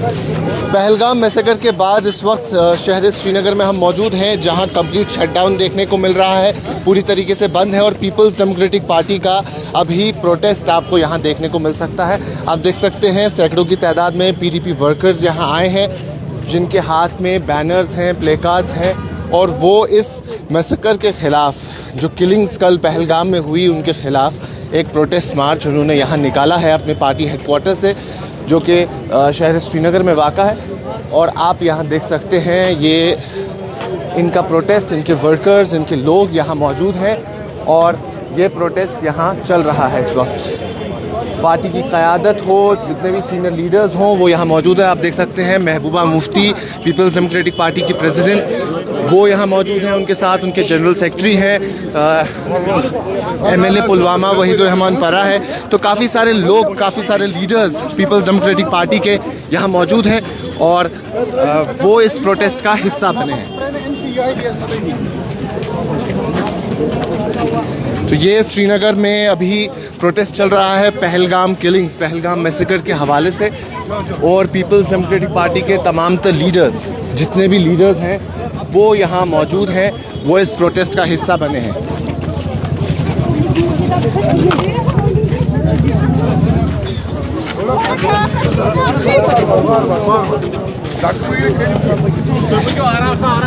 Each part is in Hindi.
पहलगाम मैसेकर के बाद इस वक्त शहर श्रीनगर में हम मौजूद हैं, जहां कंप्लीट शटडाउन देखने को मिल रहा है, पूरी तरीके से बंद है। और पीपल्स डेमोक्रेटिक पार्टी का अभी प्रोटेस्ट आपको यहां देखने को मिल सकता है। आप देख सकते हैं सैकड़ों की तादाद में पीडीपी वर्कर्स यहां आए हैं, जिनके हाथ में बैनर्स हैं, प्लेकार्ड्स हैं, और वो इस मैसेकर के ख़िलाफ़, जो किलिंग्स कल पहलगाम में हुई, उनके ख़िलाफ़ एक प्रोटेस्ट मार्च उन्होंने यहाँ निकाला है अपने पार्टी हेडक्वार्टर से, जो कि शहर श्रीनगर में वाक़ा है। और आप यहाँ देख सकते हैं ये इनका प्रोटेस्ट, इनके वर्कर्स, इनके लोग यहाँ मौजूद हैं और ये प्रोटेस्ट यहाँ चल रहा है इस वक्त। पार्टी की क़यादत हो, जितने भी सीनियर लीडर्स हों, वो यहाँ मौजूद है। आप देख सकते हैं Mehbooba Mufti, peoples democratic party की प्रेसिडेंट, वो यहाँ मौजूद हैं। उनके साथ उनके जनरल सेक्रेटरी हैं, एमएलए पुलवामा वहीदुर रहमान परा है। तो काफ़ी सारे लोग, काफ़ी सारे लीडर्स पीपल्स डेमोक्रेटिक पार्टी के यहाँ मौजूद हैं और वो इस प्रोटेस्ट का हिस्सा बने हैं। तो ये श्रीनगर में अभी प्रोटेस्ट चल रहा है पहलगाम किलिंग्स, पहलगाम मैसेकर के हवाले से। और पीपल्स डेमोक्रेटिक पार्टी के तमाम तर लीडर्स, जितने भी लीडर्स हैं, वो यहाँ मौजूद हैं, वो इस प्रोटेस्ट का हिस्सा बने हैं।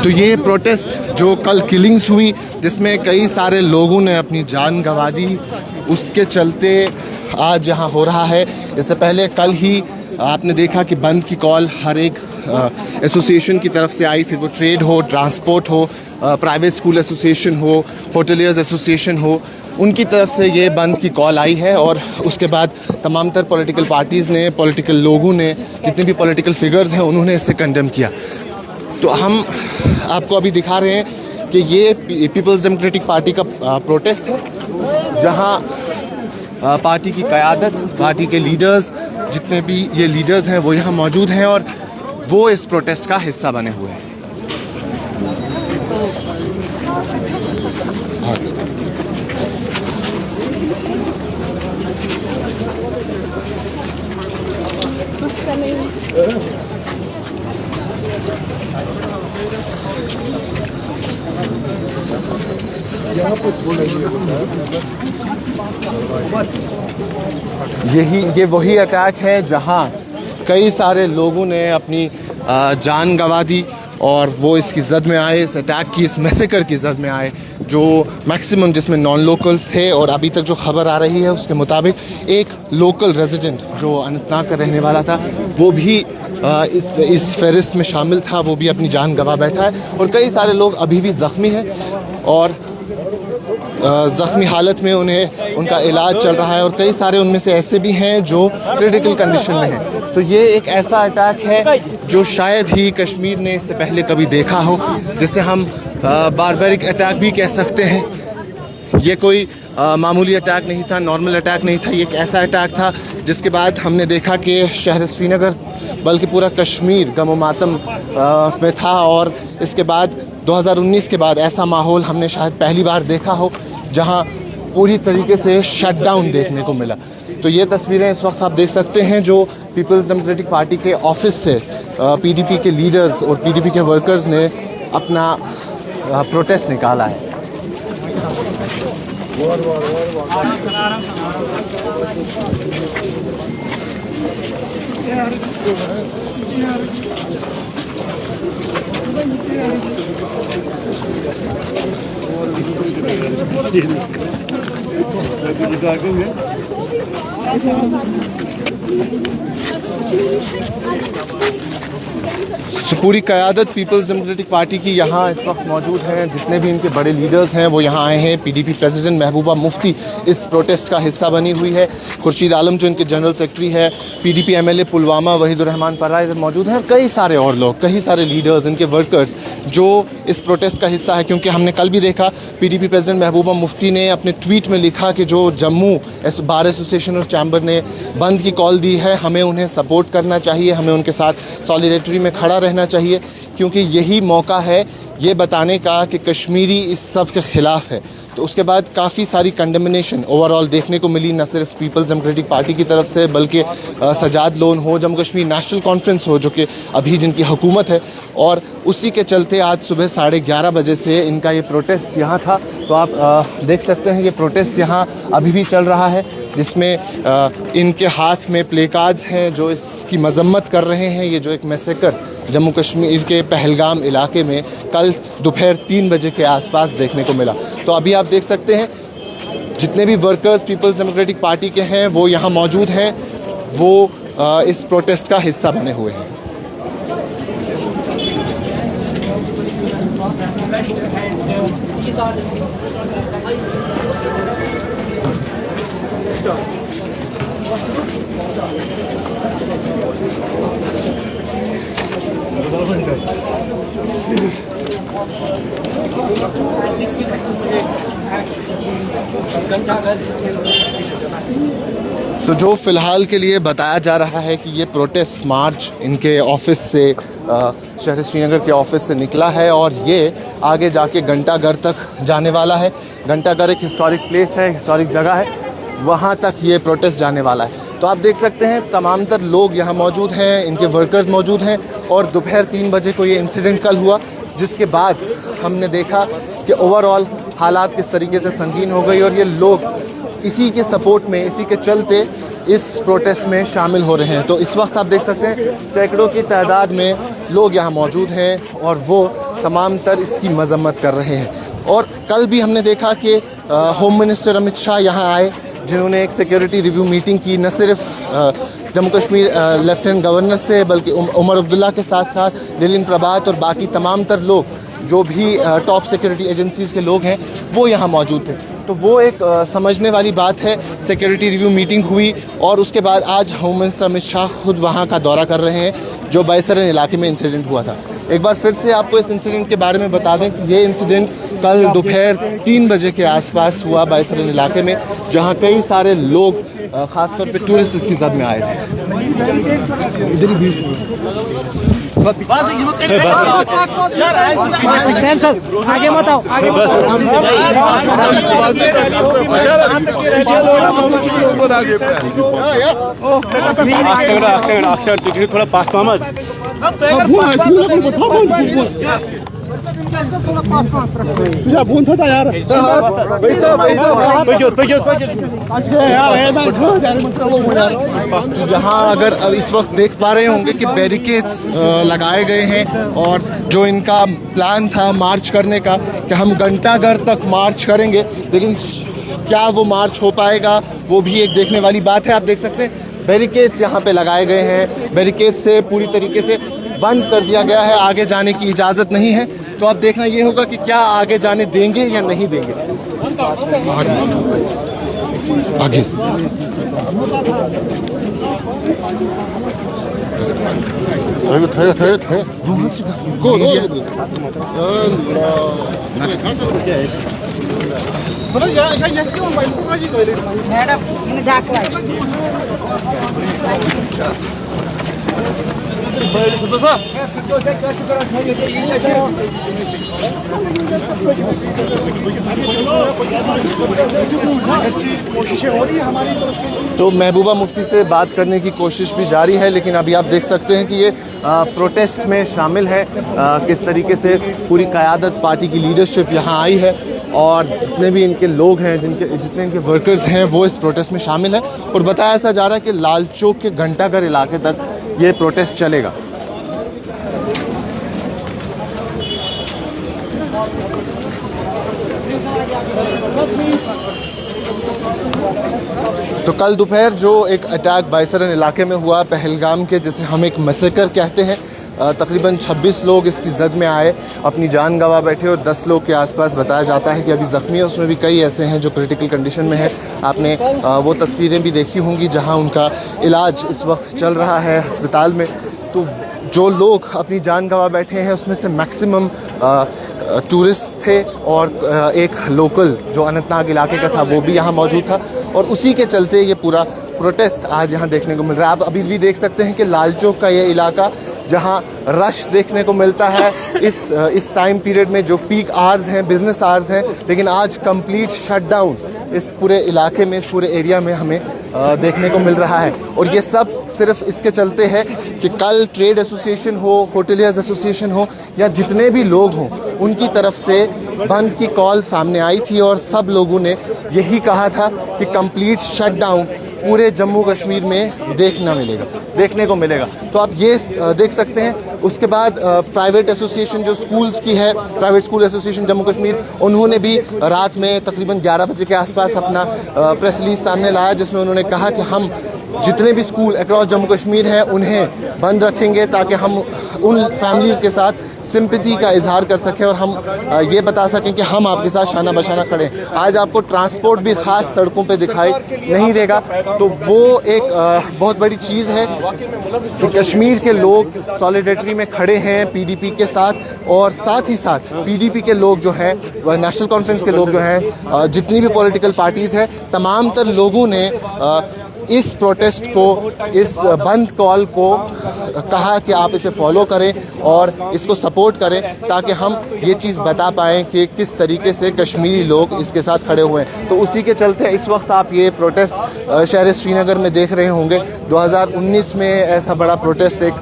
तो ये प्रोटेस्ट जो कल किलिंग्स हुई, जिसमें कई सारे लोगों ने अपनी जान गंवा दी, उसके चलते आज यहाँ हो रहा है। इससे पहले कल ही आपने देखा कि बंद की कॉल हर एक एसोसिएशन की तरफ से आई, फिर वो ट्रेड हो, ट्रांसपोर्ट हो, प्राइवेट स्कूल एसोसिएशन हो, होटलियर्स एसोसिएशन हो, उनकी तरफ से ये बंद की कॉल आई है। और उसके बाद तमाम तर पॉलिटिकल पार्टीज़ ने, पॉलिटिकल लोगों ने, जितने भी पॉलिटिकल फिगर्स हैं, उन्होंने इससे कंडेम किया। तो हम आपको अभी दिखा रहे हैं कि ये पीपल्स डेमोक्रेटिक पार्टी का प्रोटेस्ट है, जहां पार्टी की क़यादत, पार्टी के लीडर्स, जितने भी ये लीडर्स हैं, वो यहाँ मौजूद हैं और वो इस प्रोटेस्ट का हिस्सा बने हुए हैं। ये वही अटैक है जहां कई सारे लोगों ने अपनी जान गंवा दी और वो इसकी जद में आए, इस अटैक की, इस मैसेकर की जद में आए, जो मैक्सिमम जिसमें नॉन लोकल्स थे। और अभी तक जो खबर आ रही है उसके मुताबिक एक लोकल रेजिडेंट जो अनंतनाग का रहने वाला था, वो भी इस फहरिस्त में शामिल था, वो भी अपनी जान गंवा बैठा है। और कई सारे लोग अभी भी ज़ख्मी हैं और ज़ख्मी हालत में उनका इलाज चल रहा है। और कई सारे उनमें से ऐसे भी हैं जो क्रिटिकल कंडीशन में हैं। तो ये एक ऐसा अटैक है जो शायद ही कश्मीर ने इससे पहले कभी देखा हो, जिसे हम बारबैरिक अटैक भी कह सकते हैं। ये कोई मामूली अटैक नहीं था, नॉर्मल अटैक नहीं था। ये एक ऐसा अटैक था जिसके बाद हमने देखा कि शहर श्रीनगर, बल्कि पूरा कश्मीर गम और मातम में था। और इसके बाद 2019 के बाद ऐसा माहौल हमने शायद पहली बार देखा हो, जहां पूरी तरीके से शटडाउन देखने को मिला। तो ये तस्वीरें इस वक्त आप देख सकते हैं जो पीपल्स डेमोक्रेटिक पार्टी के ऑफिस से पीडीपी के लीडर्स और पीडीपी के वर्कर्स ने अपना प्रोटेस्ट निकाला है। पूरी क़यादत पीपल्स डेमोक्रेटिक पार्टी की यहाँ इस वक्त मौजूद है। जितने भी इनके बड़े लीडर्स हैं वो यहाँ आए हैं। पीडीपी प्रेसिडेंट महबूबा मुफ्ती इस प्रोटेस्ट का हिस्सा बनी हुई है। खुर्शीद आलम जो इनके जनरल सेक्रेटरी है, पीडीपी एमएलए पुलवामा वहीदुर रहमान परा इधर मौजूद हैं। कई सारे और लोग, कई सारे लीडर्स, इनके वर्कर्स जो इस प्रोटेस्ट का हिस्सा है। क्योंकि हमने कल भी देखा पीडीपी प्रेसिडेंट महबूबा मुफ्ती ने अपने ट्वीट में लिखा कि जो जम्मू बार एसोसिएशन और चैम्बर ने बंद की कॉल दी है, हमें उन्हें सपोर्ट करना चाहिए, हमें उनके साथ सॉलिडेरिटी में खड़ा रहना चाहिए, क्योंकि यही मौका है ये बताने का कि कश्मीरी इस सब के ख़िलाफ़ है। तो उसके बाद काफ़ी सारी कंडेमिनेशन ओवरऑल देखने को मिली, न सिर्फ पीपल्स डेमोक्रेटिक पार्टी की तरफ से बल्कि सजाद लोन हो, जम्मू कश्मीर नेशनल कॉन्फ्रेंस हो जो कि अभी जिनकी हुकूमत है, और उसी के चलते आज सुबह 11:30 बजे से इनका ये प्रोटेस्ट यहाँ था। तो आप देख सकते हैं ये प्रोटेस्ट यहाँ अभी भी चल रहा है, जिसमें इनके हाथ में प्ले कार्ड्स हैं जो इसकी मजम्मत कर रहे हैं। ये जो एक मैसेकर जम्मू कश्मीर के पहलगाम इलाके में कल दोपहर 3 बजे के आसपास देखने को मिला। तो अभी आप देख सकते हैं जितने भी वर्कर्स पीपल्स डेमोक्रेटिक पार्टी के हैं वो यहाँ मौजूद हैं, वो इस प्रोटेस्ट का हिस्सा बने हुए हैं। तो जो फ़िलहाल के लिए बताया जा रहा है कि ये प्रोटेस्ट मार्च इनके ऑफिस से शहर श्रीनगर के ऑफिस से निकला है और ये आगे जाके घंटाघर तक जाने वाला है। घंटाघर एक हिस्टोरिक प्लेस है, हिस्टोरिक जगह है, वहाँ तक ये प्रोटेस्ट जाने वाला है। तो आप देख सकते हैं तमाम तर लोग यहाँ मौजूद हैं, इनके वर्कर्स मौजूद हैं, और दोपहर 3 बजे को ये इंसिडेंट कल हुआ, जिसके बाद हमने देखा कि ओवरऑल हालात किस तरीके से संगीन हो गई और ये लोग इसी के सपोर्ट में, इसी के चलते इस प्रोटेस्ट में शामिल हो रहे हैं। तो इस वक्त आप देख सकते हैं सैकड़ों की तादाद में लोग यहाँ मौजूद हैं और वो तमाम तर इसकी मजम्मत कर रहे हैं। और कल भी हमने देखा कि होम मिनिस्टर अमित शाह यहाँ आए, जिन्होंने एक सिक्योरिटी रिव्यू मीटिंग की, न सिर्फ जम्मू कश्मीर लेफ्टिनेंट गवर्नर से बल्कि उमर अब्दुल्ला के साथ साथ दिलीन प्रभात और बाकी तमाम तर लोग जो भी टॉप सिक्योरिटी एजेंसीज़ के लोग हैं वो यहाँ मौजूद थे। तो वो एक समझने वाली बात है। सिक्योरिटी रिव्यू मीटिंग हुई और उसके बाद आज होम मिनिस्टर अमित शाह खुद वहाँ का दौरा कर रहे हैं जो बायसरन इलाके में इंसिडेंट हुआ था। एक बार फिर से आपको इस इंसिडेंट के बारे में बता दें कि ये इंसिडेंट कल दोपहर 3 बजे के आसपास हुआ बायसरन इलाके में, जहाँ कई सारे लोग ख़ासतौर पे टूरिस्ट इसकी जद में आए थे। आगे मत आओ, आगे अक्षर तुझे थोड़ा पास पामत तुझा बोन था यार यहाँ अगर अब इस वक्त देख पा रहे होंगे कि बैरिकेड्स लगाए गए हैं और जो इनका प्लान था मार्च करने का कि हम घंटाघर तक मार्च करेंगे, लेकिन क्या वो मार्च हो पाएगा वो भी एक देखने वाली बात है। आप देख सकते हैं बैरिकेड्स यहाँ पे लगाए गए हैं, बैरिकेड्स से पूरी तरीके से बंद कर दिया गया है, आगे जाने की इजाज़त नहीं है। तो अब देखना ये होगा कि क्या आगे जाने देंगे या नहीं देंगे। आगे तो महबूबा मुफ्ती से बात करने की कोशिश भी जारी है, लेकिन अभी आप देख सकते हैं कि ये प्रोटेस्ट में शामिल है। किस तरीके से पूरी क़यादत पार्टी की लीडरशिप यहाँ आई है और जितने भी इनके लोग हैं, जितने इनके वर्कर्स हैं वो इस प्रोटेस्ट में शामिल हैं। और बताया ऐसा जा रहा है कि लाल चौक के घंटाघर इलाके तक ये प्रोटेस्ट चलेगा। तो कल दोपहर जो एक अटैक बायसरन इलाके में हुआ पहलगाम के, जिसे हम एक मैसेकर कहते हैं, तकरीबन 26 लोग इसकी जद में आए, अपनी जान गंवा बैठे और 10 लोग के आसपास बताया जाता है कि अभी ज़ख्मी है। उसमें भी कई ऐसे हैं जो क्रिटिकल कंडीशन में है। आपने वो तस्वीरें भी देखी होंगी जहां उनका इलाज इस वक्त चल रहा है अस्पताल में। तो जो लोग अपनी जान गंवा बैठे हैं उसमें से मैक्सिमम टूरिस्ट थे और एक लोकल जो अनंतनाग इलाके का था वो भी यहाँ मौजूद था, और उसी के चलते ये पूरा प्रोटेस्ट आज यहाँ देखने को मिल रहा है। आप अभी भी देख सकते हैं कि लाल चौक का ये इलाका जहाँ रश देखने को मिलता है इस टाइम पीरियड में, जो पीक आवर्स हैं, बिजनेस आवर्स हैं, लेकिन आज कंप्लीट शटडाउन इस पूरे इलाके में, इस पूरे एरिया में हमें देखने को मिल रहा है। और ये सब सिर्फ इसके चलते है कि कल ट्रेड एसोसिएशन हो, होटलियर्स एसोसिएशन हो, या जितने भी लोग हों, उनकी तरफ से बंद की कॉल सामने आई थी और सब लोगों ने यही कहा था कि कंप्लीट शटडाउन पूरे जम्मू कश्मीर में देखने को मिलेगा। तो आप ये देख सकते हैं। उसके बाद प्राइवेट एसोसिएशन जो स्कूल्स की है, private school association Jammu Kashmir, उन्होंने भी रात में तकरीबन 11 बजे के आसपास अपना प्रेस रिलीज सामने लाया, जिसमें उन्होंने कहा कि हम जितने भी स्कूल अक्रॉस जम्मू कश्मीर हैं उन्हें बंद रखेंगे ताकि हम उन फैमिलीज़ के साथ सिंपैथी का इजहार कर सकें और हम ये बता सकें कि हम आपके साथ शाना बशाना खड़े हैं। आज आपको ट्रांसपोर्ट भी ख़ास सड़कों पे दिखाई नहीं देगा, तो वो एक बहुत बड़ी चीज़ है कि कश्मीर के लोग सॉलिडेरिटी में खड़े हैं पीडीपी के साथ, और साथ ही साथ पीडीपी के लोग जो हैं, नेशनल कॉन्फ्रेंस के लोग जो हैं, जितनी भी पॉलिटिकल पार्टीज़ हैं, तमाम तर लोगों ने इस प्रोटेस्ट को, इस बंद कॉल को कहा कि आप इसे फॉलो करें और इसको सपोर्ट करें, ताकि हम ये चीज़ बता पाएँ कि किस तरीके से कश्मीरी लोग इसके साथ खड़े हुए हैं। तो उसी के चलते इस वक्त आप ये प्रोटेस्ट शहर श्रीनगर में देख रहे होंगे। 2019 में ऐसा बड़ा प्रोटेस्ट, एक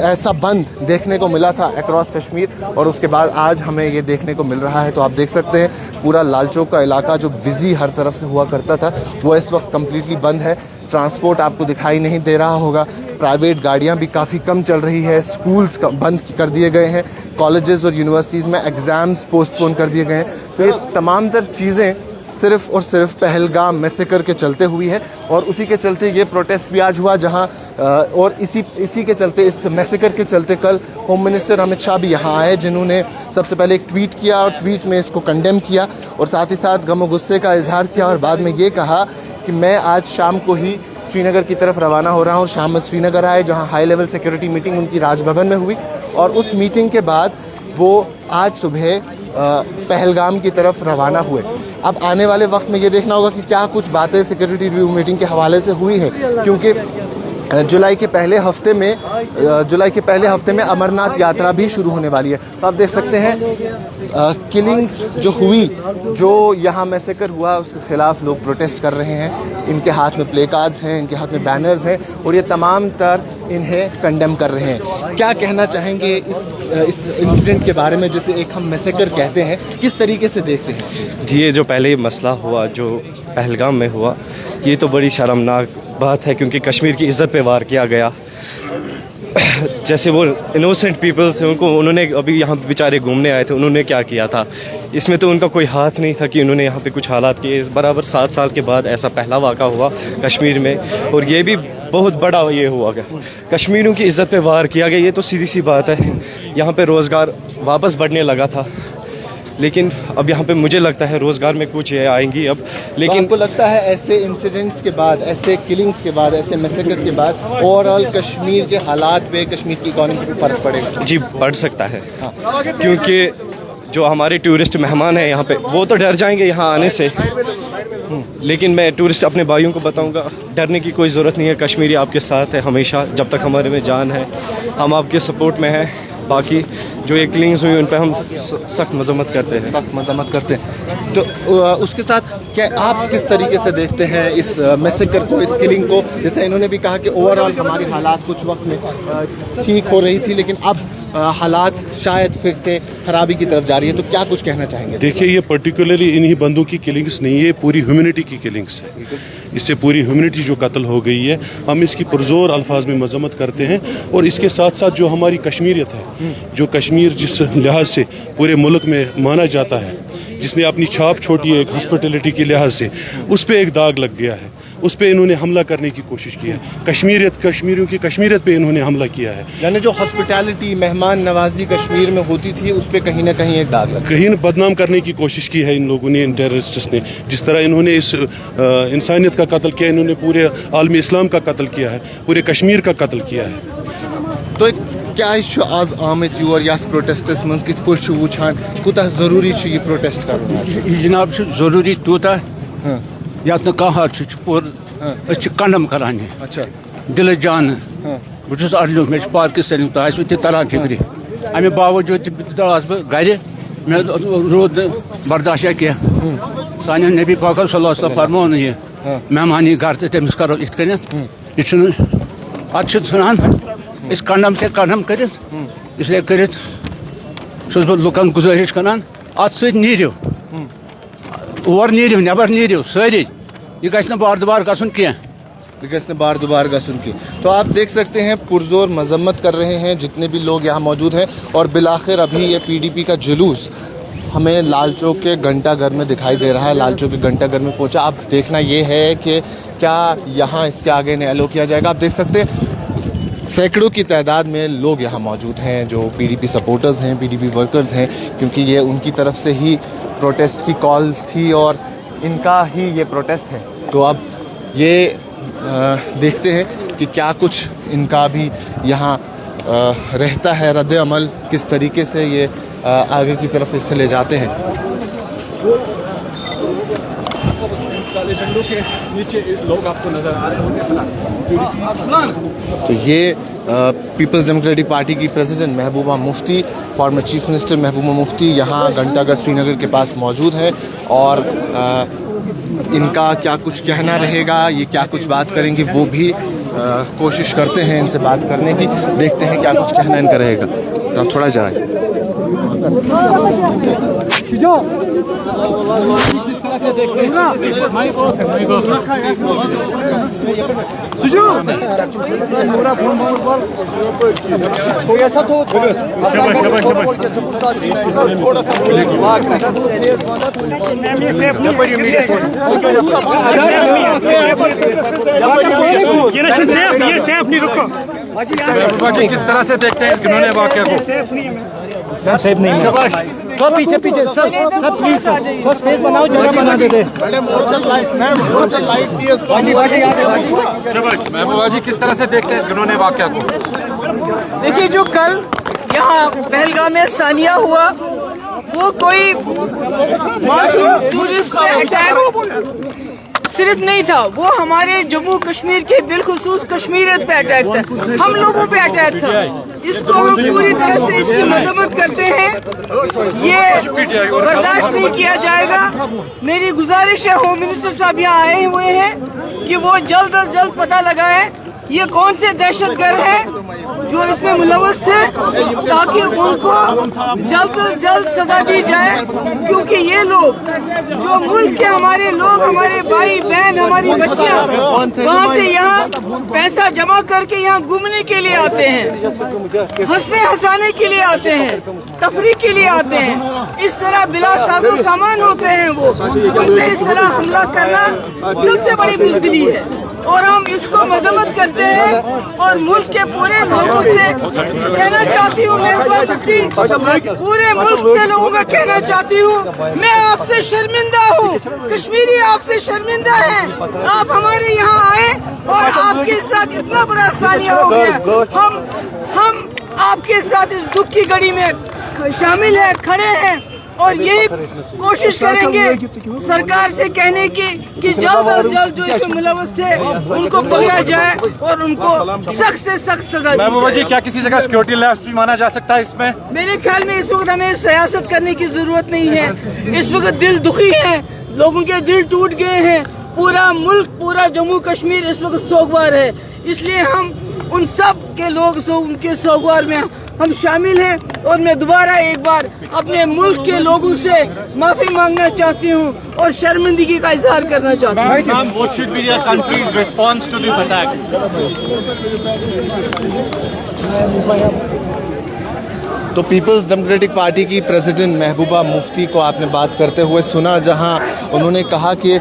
ऐसा बंद देखने को मिला था अक्रॉस कश्मीर, और उसके बाद आज हमें ये देखने को मिल रहा है। तो आप देख सकते हैं पूरा लाल चौक का इलाका जो बिज़ी हर तरफ से हुआ करता था, वो इस वक्त कम्प्लीटली बंद है। ट्रांसपोर्ट आपको दिखाई नहीं दे रहा होगा, प्राइवेट गाड़ियां भी काफ़ी कम चल रही है, स्कूल्स बंद कर दिए गए हैं, कॉलेजेस और यूनिवर्सिटीज़ में एग्ज़ाम्स पोस्टपोन कर दिए गए हैं। तो ये तमाम तर चीज़ें सिर्फ़ और सिर्फ पहलगाम मैसेकर के चलते हुई है, और उसी के चलते ये प्रोटेस्ट भी आज हुआ, जहां और इसी के चलते, इस मैसेकर के चलते कल होम मिनिस्टर अमित शाह भी यहाँ आए, जिन्होंने सबसे पहले एक ट्वीट किया और ट्वीट में इसको कंडेम किया, और साथ ही साथ गम और गुस्से का इजहार किया, और बाद में ये कहा कि मैं आज शाम को ही श्रीनगर की तरफ रवाना हो रहा हूँ। शाम में श्रीनगर आए, जहाँ हाई लेवल सिक्योरिटी मीटिंग उनकी राजभवन में हुई, और उस मीटिंग के बाद वो आज सुबह पहलगाम की तरफ रवाना हुए। अब आने वाले वक्त में ये देखना होगा कि क्या कुछ बातें सिक्योरिटी रिव्यू मीटिंग के हवाले से हुई है, क्योंकि जुलाई के पहले हफ्ते में अमरनाथ यात्रा भी शुरू होने वाली है। तो आप देख सकते हैं किलिंग्स जो हुई, जो यहाँ मैसेकर हुआ, उसके ख़िलाफ़ लोग प्रोटेस्ट कर रहे हैं। इनके हाथ में प्ले कार्ड्स हैं, इनके हाथ में बैनर्स हैं, और ये तमाम तर इन्हें कंडेम कर रहे हैं। क्या कहना चाहेंगे इस इंसिडेंट के बारे में, जिसे एक हम मैसेकर कहते हैं, किस तरीके से देखते हैं? जी, ये जो पहले मसला हुआ, जो पहलगाम में हुआ, ये तो बड़ी शर्मनाक बात है, क्योंकि कश्मीर की इज़्ज़त पे वार किया गया। जैसे वो इनोसेंट पीपल्स हैं, उन्होंने अभी यहाँ बेचारे घूमने आए थे, उन्होंने क्या किया था? इसमें तो उनका कोई हाथ नहीं था कि उन्होंने यहाँ पे कुछ हालात किए। बराबर 7 साल के बाद ऐसा पहला वाक़ा हुआ कश्मीर में, और ये भी बहुत बड़ा ये हुआ गया, कश्मीरियों की इज़्ज़त पे वार किया गया। ये तो सीधी सी बात है। यहाँ पे रोज़गार वापस बढ़ने लगा था, लेकिन अब यहाँ पे मुझे लगता है रोज़गार में कुछ ये आएंगी अब। लेकिन तो आपको लगता है ऐसे इंसिडेंट्स के बाद, ऐसे किलिंग्स के बाद, ऐसे मैसेकर के बाद ओवरऑल कश्मीर के हालात पे, कश्मीर की इकॉनमी पे फ़र्क पड़ेगा? जी, बढ़ सकता है। क्योंकि जो हमारे टूरिस्ट मेहमान हैं यहाँ पे, वो तो डर जाएंगे यहाँ आने से। लेकिन मैं टूरिस्ट अपने भाइयों को बताऊंगा, डरने की कोई ज़रूरत नहीं है। कश्मीरी आपके साथ है हमेशा, जब तक हमारे में जान है, हम आपके सपोर्ट में हैं। बाकी जो ये किलिंग्स हुई, उन पर हम सख्त मजम्मत करते हैं। तो उसके साथ क्या आप किस तरीके से देखते हैं इस मैसेकर को, इस किलिंग को? जैसे इन्होंने भी कहा कि ओवरऑल हमारी हालात कुछ वक्त में ठीक हो रही थी, लेकिन अब हालात शायद फिर से खराबी की तरफ जा रही है। तो क्या कुछ कहना चाहेंगे? देखिए, ये पर्टिकुलरली इन्हीं बंदों की किलिंग्स नहीं है, पूरी ह्यूमैनिटी की किलिंग्स है। इससे पूरी ह्यूमैनिटी जो कत्ल हो गई है, हम इसकी पुरजोर अल्फाज में मजम्मत करते हैं। और इसके साथ साथ जो हमारी कश्मीरियत है, जो कश्मीर जिस लिहाज से पूरे मुल्क में माना जाता है, जिसने अपनी छाप छोड़ी है एक हॉस्पिटलिटी के लिहाज से, उस पर एक दाग लग गया है। उस पर इन्होंने हमला करने की कोशिश की है। कश्मीरियों की कश्मीरियत पे इन्होंने हमला किया है। यानी जो हॉस्पिटैलिटी, मेहमान नवाजी कश्मीर में होती थी, उस पर कहीं ना कहीं एक दाग लगा, कहीं बदनाम करने की कोशिश की है इन लोगों ने, इन टेररिस्ट्स ने। जिस तरह इन्होंने इस इंसानियत का कत्ल किया, इन्होंने पूरे आलमी इस्लाम का कत्ल किया है, पूरे कश्मीर का कत्ल किया है। तो क्या आज आमद योर यथ प्रोटेस्टस मज कित पा वुचान कूता जरूरी प्रोटेस्ट कर? जनाब जरूरी तूता यत कह पूर कंडम करान अच्छा दिल जान बहुत अड़ल मे पार्क सर तरान फिक्र अमे बावजूद द्रास बह गर मे रूद बर्दाश्त कह सान नबी पाक फरमोन यह मेहमानी घर तो तमिस करो इत कन अतान कंडम से कंडम कर इसलिए कर बह लुकन गुजारिश करान अत नीरिव और नीरिव नबर नीरिव सारी यह गि बार दुबार गसन कह बार दोबार का सुन के। तो आप देख सकते हैं पुरजोर मजम्मत कर रहे हैं जितने भी लोग यहाँ मौजूद हैं। और बिलाखिर अभी ये पीडीपी का जुलूस हमें लाल चौक के घंटाघर में दिखाई दे रहा है। लाल चौक के घंटाघर में पहुँचा। अब देखना ये है कि क्या यहाँ इसके आगे ने एलो किया जाएगा। आप देख सकते हैं सैकड़ों की तादाद में लोग यहाँ मौजूद हैं जो पीडीपी सपोर्टर्स हैं, पीडीपी वर्कर्स हैं, क्योंकि ये उनकी तरफ से ही प्रोटेस्ट की कॉल थी और इनका ही ये प्रोटेस्ट है। तो अब ये देखते हैं कि क्या कुछ इनका भी यहाँ रहता है रद्द अमल, किस तरीके से ये आगे की तरफ इससे ले जाते हैं। के नीचे लोग आपको नजर आ रहे होंगे। तो ये पीपल्स डेमोक्रेटिक पार्टी की president Mehbooba Mufti, former chief minister Mehbooba Mufti यहाँ घंटाघर श्रीनगर के पास मौजूद है। और इनका क्या कुछ कहना रहेगा, ये क्या कुछ बात करेंगे, वो भी कोशिश करते हैं इनसे बात करने की। देखते हैं क्या कुछ कहना इनका रहेगा। तो थोड़ा जाए किस तरह से देखते हैं इन्होंने वाकया को? सेफ नहीं है। तो पीछे पीछे सब प्लीज सब स्पेस बनाओ, जगह बना देते। महबूबा जी किस तरह से देखते हैं इन्होंने वाकया को? देखिए, जो कल यहाँ पहलगाम में सानिया हुआ वो कोई मासूम टूरिस्ट पे अटैक सिर्फ नहीं था, वो हमारे जम्मू कश्मीर के बिलखुसूस कश्मीरियत पे अटैक था, हम लोगों पे अटैक था। इसको हम पूरी तरह से इसकी मजम्मत करते हैं। ये बर्दाश्त नहीं किया जाएगा। मेरी गुजारिश है, होम मिनिस्टर साहब यहाँ आए हुए हैं कि वो जल्द अज जल्द पता लगाएं ये कौन से दहशतगर्द हैं जो इसमें मुलव्वस थे, ताकि उनको जल्द से जल्द सजा दी जाए। क्योंकि ये लोग जो मुल्क के हमारे लोग, हमारे भाई बहन, हमारी बच्चियां वहाँ से यहाँ पैसा जमा करके यहाँ घूमने के लिए आते हैं, हंसने हंसाने के लिए आते हैं, तफरीह के लिए आते हैं। इस तरह बिला साजो सामान होते हैं वो, उन पे इस तरह हमला करना सबसे बड़ी बुज़दिली है और हम इसको मजम्मत करते हैं। और मुल्क के पूरे लोगों से कहना चाहती हूँ, मैं पूरे मुल्क से लोगों का कहना चाहती हूँ, मैं आपसे शर्मिंदा हूँ, कश्मीरी आपसे शर्मिंदा है। आप हमारे यहाँ आए और आपके साथ इतना बड़ा सानिया हो गया। हम आपके साथ इस दुख की घड़ी में शामिल है, खड़े हैं और यही कोशिश करेंगे सरकार से कहने की कि जल्द अज जल्द जो इसमें मुलव्वस थे उनको पकड़ा जाए और उनको सख्त से सख्त सजा दी महबूबा जी, जाए। क्या किसी जगह सिक्योरिटी लैप्स भी माना जा सकता है इसमें? मेरे ख्याल में इस वक्त हमें सियासत करने की जरूरत नहीं है। इस वक्त दिल दुखी है, लोगों के दिल टूट गए हैं, पूरा मुल्क, पूरा जम्मू कश्मीर इस वक्त सोगवार है। इसलिए हम उन सब के लोग उनके सोगवार में हम शामिल हैं। और मैं दोबारा एक बार अपने मुल्क के लोगों से माफी मांगना चाहती हूँ और शर्मिंदगी का इजहार करना चाहती हूँ। What should be your country's response to this attack? तो पीपल्स डेमोक्रेटिक पार्टी की प्रेसिडेंट महबूबा मुफ्ती को आपने बात करते हुए सुना, जहां उन्होंने कहा कि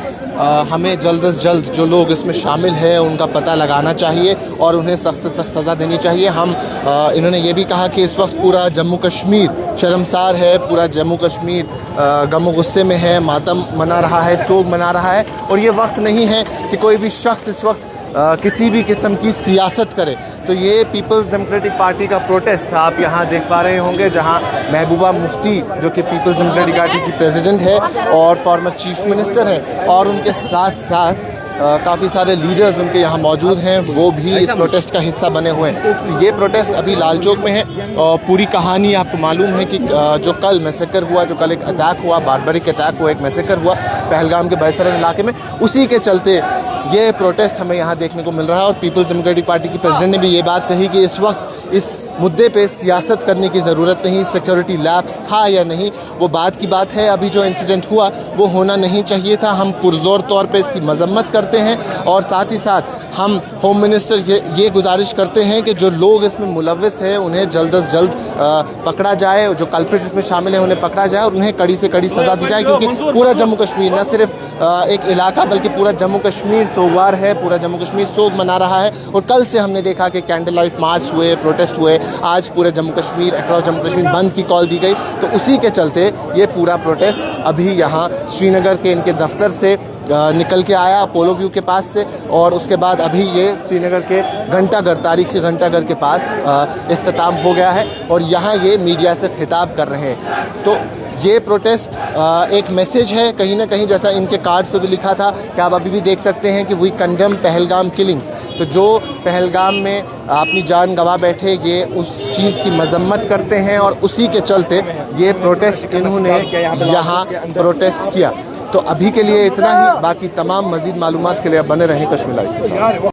हमें जल्द से जल्द जो लोग इसमें शामिल हैं उनका पता लगाना चाहिए और उन्हें सख्त से सख्त सज़ा देनी चाहिए। इन्होंने ये भी कहा कि इस वक्त पूरा जम्मू कश्मीर शर्मसार है, पूरा जम्मू कश्मीर गम गुस्से में है, मातम मना रहा है, सोग मना रहा है और ये वक्त नहीं है कि कोई भी शख्स इस वक्त किसी भी किस्म की सियासत करे। तो ये पीपल्स डेमोक्रेटिक पार्टी का प्रोटेस्ट आप यहाँ देख पा रहे होंगे, जहाँ महबूबा मुफ्ती जो कि पीपल्स डेमोक्रेटिक पार्टी की प्रेसिडेंट है और फॉर्मर चीफ मिनिस्टर है और उनके साथ साथ काफ़ी सारे लीडर्स उनके यहाँ मौजूद हैं, वो भी इस प्रोटेस्ट का हिस्सा बने हुए हैं। तो ये प्रोटेस्ट अभी लाल चौक में है और पूरी कहानी आपको मालूम है कि जो कल मैसेकर हुआ, जो कल एक अटैक हुआ, बारबरिक अटैक हुआ, एक मैसेकर हुआ पहलगाम के बैसरन इलाके में, उसी के चलते ये प्रोटेस्ट हमें यहाँ देखने को मिल रहा है। और पीपल्स डेमोक्रेटिक पार्टी की प्रेसिडेंट ने भी ये बात कही कि इस वक्त इस मुद्दे पे सियासत करने की ज़रूरत नहीं, सिक्योरिटी लैप्स था या नहीं वो बात की बात है। अभी जो इंसिडेंट हुआ वो होना नहीं चाहिए था। हम पुरजोर तौर पे इसकी मजम्मत करते हैं और साथ ही साथ हम होम मिनिस्टर ये गुजारिश करते हैं कि जो लोग इसमें मुलव्विस हैं उन्हें जल्द अज जल्द पकड़ा जाए, जो कल्प्रिट्स इसमें शामिल हैं उन्हें पकड़ा जाए और उन्हें कड़ी से कड़ी सज़ा दी जाए, क्योंकि पूरा जम्मू कश्मीर न सिर्फ एक इलाका बल्कि पूरा जम्मू कश्मीर सोगवार है, पूरा जम्मू कश्मीर सोग मना रहा है। और कल से हमने देखा कि कैंडल लाइट मार्च हुए, प्रोटेस्ट हुए, आज पूरे जम्मू कश्मीर अक्रॉस जम्मू कश्मीर बंद की कॉल दी गई। तो उसी के चलते ये पूरा प्रोटेस्ट अभी यहाँ श्रीनगर के इनके दफ्तर से निकल के आया, अपोलो व्यू के पास से, और उसके बाद अभी ये श्रीनगर के घंटाघर, तारीखी घंटाघर के पास इख्तिताम हो गया है और यहाँ ये मीडिया से खिताब कर रहे हैं। तो ये प्रोटेस्ट एक मैसेज है कहीं ना कहीं, जैसा इनके कार्ड्स पे भी लिखा था कि आप अभी भी देख सकते हैं कि वी कंडेम पहलगाम किलिंग्स। तो जो पहलगाम में अपनी जान गंवा बैठे, ये उस चीज़ की मजम्मत करते हैं और उसी के चलते ये प्रोटेस्ट इन्होंने यहाँ प्रोटेस्ट किया। तो अभी के लिए इतना ही, बाकी तमाम मज़ीद मालूमात के लिए आप बने रहें कश्मीर लाइव के साथ।